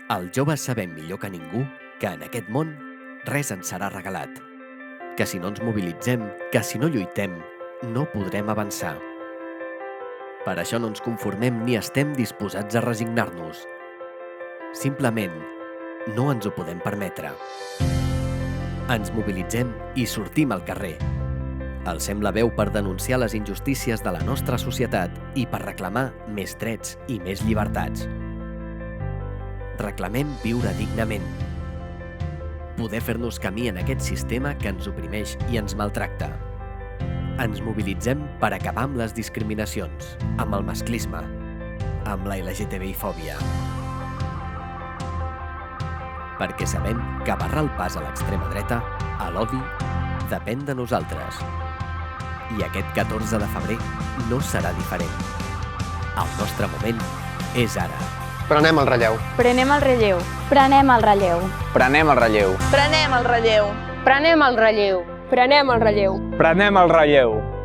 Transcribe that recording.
Els joves sabem millor que ningú que en aquest món res ens serà regalat, que si no ens mobilitzem, que si no lluitem, no podrem avançar. Per això no ens conformem ni estem disposats a resignar-nos. Simplement, no ens ho podem permetre. Ens mobilitzem i sortim al carrer. Alcem la veu per denunciar les injustícies de la nostra societat i per reclamar més drets i més llibertats. Reclamem viure dignament. Poder fer-nos camí en aquest sistema que ens oprimeix i ens maltracta. Ens mobilitzem per acabar amb les discriminacions, amb el masclisme, amb la LGTBI-fòbia. Perquè sabem que barrar el pas a l'extrema dreta, a l'odi, depèn de nosaltres. I aquest 14 de febrer no serà diferent. El nostre moment és ara. Prenem el relleu. Prenem el relleu. Prenem el relleu. Prenem el relleu. Prenem el relleu. Prenem el relleu. Prenem el relleu. Prenem el relleu.